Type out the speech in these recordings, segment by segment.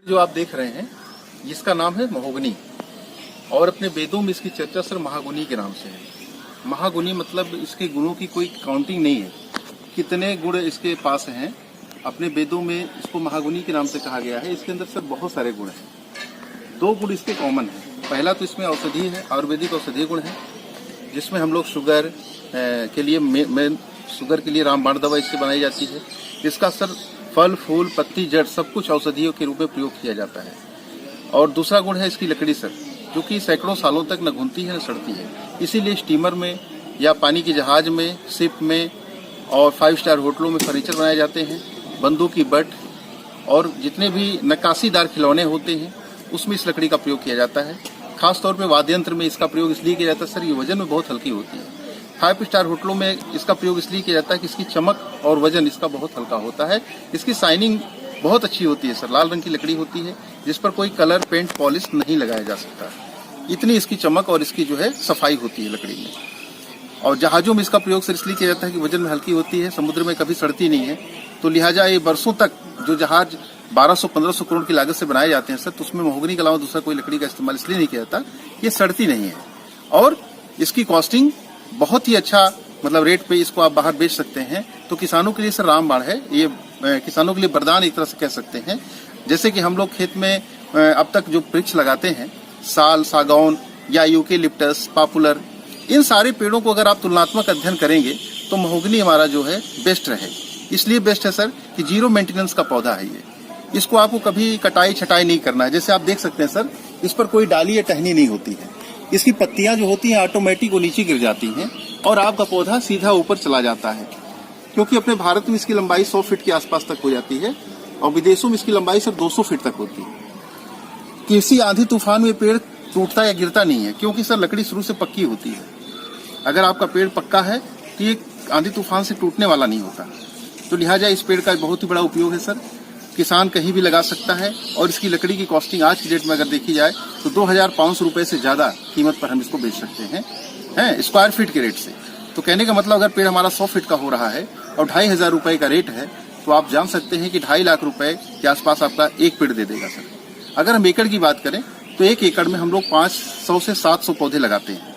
जो आप देख रहे हैं इसका नाम है महोगनी और अपने वेदों में इसकी चर्चा सर महागुनी के नाम से है। महागुनी मतलब इसके गुणों की कोई काउंटिंग नहीं है, कितने गुण इसके पास हैं। अपने वेदों में इसको महागुनी के नाम से कहा गया है। इसके अंदर सर बहुत सारे गुण हैं। 2 गुण इसके कॉमन हैं। पहला तो इसमें औषधि है, आयुर्वेदिक औषधि गुण है, जिसमें हम लोग शुगर के लिए मेन शुगर के लिए रामबाण दवा इससे बनाई जाती है। इसका सर फल फूल पत्ती जड़ सब कुछ औषधियों के रूप में प्रयोग किया जाता है। और दूसरा गुण है इसकी लकड़ी सर, जो कि सैकड़ों सालों तक न घुलती है न सड़ती है। इसीलिए स्टीमर में या पानी के जहाज में, शिप में और 5 स्टार होटलों में फर्नीचर बनाए जाते हैं। बंदूक की बट और जितने भी नक्काशीदार खिलौने होते हैं उसमें इस लकड़ी का प्रयोग किया जाता है। खासतौर पर वाद्य यंत्र में इसका प्रयोग इसलिए किया जाता है सर, ये वजन में बहुत हल्की होती है। 5 स्टार होटलों में इसका प्रयोग इसलिए किया जाता है कि इसकी चमक और वजन इसका बहुत हल्का होता है। इसकी शाइनिंग बहुत अच्छी होती है सर, लाल रंग की लकड़ी होती है जिस पर कोई कलर पेंट पॉलिश नहीं लगाया जा सकता। इतनी इसकी चमक और इसकी जो है सफाई होती है लकड़ी में। और जहाजों में इसका प्रयोग सर इसलिए किया जाता है कि वजन में हल्की होती है, समुद्र में कभी सड़ती नहीं है। तो लिहाजा ये बरसों तक जो जहाज 1200-1500 करोड़ की लागत से बनाए जाते हैं सर, तो उसमें महोगनी के अलावा दूसरा कोई लकड़ी का इस्तेमाल इसलिए नहीं किया जाता, ये सड़ती नहीं है। और इसकी कॉस्टिंग बहुत ही अच्छा मतलब रेट पे इसको आप बाहर बेच सकते हैं। तो किसानों के लिए सर रामबाण है, ये किसानों के लिए वरदान एक तरह से कह सकते हैं। जैसे कि हम लोग खेत में अब तक जो वृक्ष लगाते हैं, साल, सागौन या यूकेलिप्टस, पॉपुलर, इन सारे पेड़ों को अगर आप तुलनात्मक अध्ययन करेंगे तो महोगनी हमारा जो है बेस्ट रहे। इसलिए बेस्ट है सर कि 0 मेंटेनेंस का पौधा है ये। इसको आपको कभी कटाई छटाई नहीं करना है। जैसे आप देख सकते हैं सर, इस पर कोई डाली या टहनी नहीं होती है। इसकी पत्तियां जो होती हैं ऑटोमेटिक वो नीचे गिर जाती हैं और आपका पौधा सीधा ऊपर चला जाता है। क्योंकि अपने भारत में इसकी लंबाई 100 फीट के आसपास तक हो जाती है और विदेशों में इसकी लंबाई सिर्फ 200 फीट तक होती है। किसी आंधी तूफान में पेड़ टूटता या गिरता नहीं है, क्योंकि सर लकड़ी शुरू से पक्की होती है। अगर आपका पेड़ पक्का है तो ये आंधी तूफान से टूटने वाला नहीं होता। तो लिहाजा इस पेड़ का बहुत ही बड़ा उपयोग है सर। किसान कहीं भी लगा सकता है और इसकी लकड़ी की कॉस्टिंग आज की डेट में अगर देखी जाए तो 2500 रुपए से ज्यादा कीमत पर हम इसको बेच सकते हैं स्क्वायर फीट के रेट से। तो कहने का मतलब अगर पेड़ हमारा 100 फीट का हो रहा है और 2500 रुपए का रेट है, तो आप जान सकते हैं कि 2.5 लाख रुपए के आसपास आपका एक पेड़ दे देगा सर। अगर हम एकड़ की बात करें तो 1 एकड़ में हम लोग 500 से 700 पौधे लगाते हैं,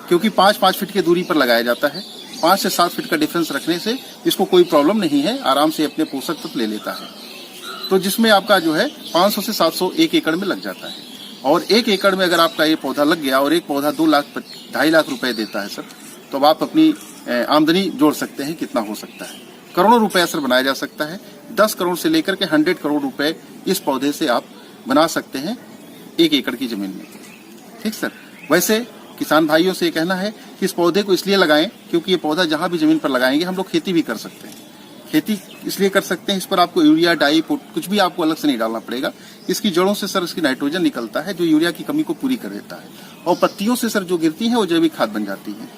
क्योंकि 5-5 फीट की दूरी पर लगाया जाता है। 5 से 7 फीट का डिफरेंस रखने से इसको कोई प्रॉब्लम नहीं है, आराम से अपने पोषक तत्व ले लेता है। तो जिसमें आपका जो है 500 से 700 1 एकड़ में लग जाता है। और 1 एकड़ में अगर आपका ये पौधा लग गया और एक पौधा 2.5 लाख रुपए देता है सर, तो अब आप अपनी आमदनी जोड़ सकते हैं कितना हो सकता है। करोड़ों रुपए सर बनाया जा सकता है। 10 करोड़ से लेकर के 100 करोड़ रुपए इस पौधे से आप बना सकते हैं 1 एकड़ की जमीन में। ठीक सर। वैसे किसान भाइयों से ये कहना है कि इस पौधे को इसलिए लगाएं क्योंकि ये पौधा जहां भी जमीन पर लगाएंगे हम लोग खेती भी कर सकते हैं। खेती इसलिए कर सकते हैं, इस पर आपको यूरिया, डाई, कुछ भी आपको अलग से नहीं डालना पड़ेगा। इसकी जड़ों से सर इसकी नाइट्रोजन निकलता है जो यूरिया की कमी को पूरी कर देता है। और पत्तियों से सर जो गिरती है वो जैविक खाद बन जाती है।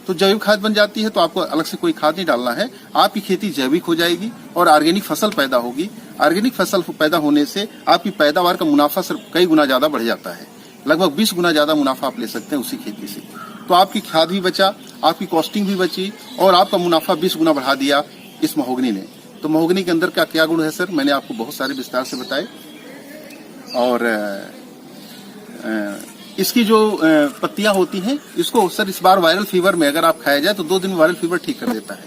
तो जैविक खाद बन जाती है तो आपको अलग से कोई खाद नहीं डालना है। आपकी खेती जैविक हो जाएगी और ऑर्गेनिक फसल पैदा होगी। ऑर्गेनिक फसल पैदा होने से आपकी पैदावार का मुनाफा सर कई गुना ज्यादा बढ़ जाता है। लगभग 20 गुना ज्यादा मुनाफा आप ले सकते हैं उसी खेती से। तो आपकी खाद भी बचा, आपकी कॉस्टिंग भी बची और आपका मुनाफा 20 गुना बढ़ा दिया इस महोगनी ने। तो महोगनी के अंदर का क्या गुण है सर, मैंने आपको बहुत सारे विस्तार से बताए। और इसकी जो पत्तियां होती हैं, इसको सर इस बार वायरल फीवर में अगर आप खाया जाए तो 2 दिन में वायरल फीवर ठीक कर देता है।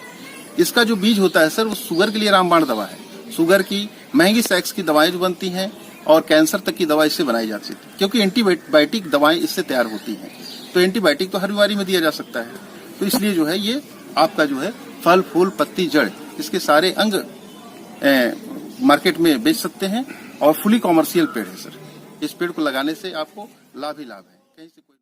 इसका जो बीज होता है सर, वो शुगर के लिए रामबाण दवा है। शुगर की महंगी सेक्स की दवाएं जो बनती हैं और कैंसर तक की दवा इससे बनाई जाती है, क्योंकि एंटीबायोटिक दवाएं इससे तैयार होती हैं। तो एंटीबायोटिक तो हर बीमारी में दिया जा सकता है। तो इसलिए जो है ये आपका जो है फल फूल पत्ती जड़ इसके सारे अंग मार्केट में बेच सकते हैं और फुली कॉमर्शियल पेड़ है सर। इस पेड़ को लगाने से आपको लाभ ही लाभ है, कहीं से कोई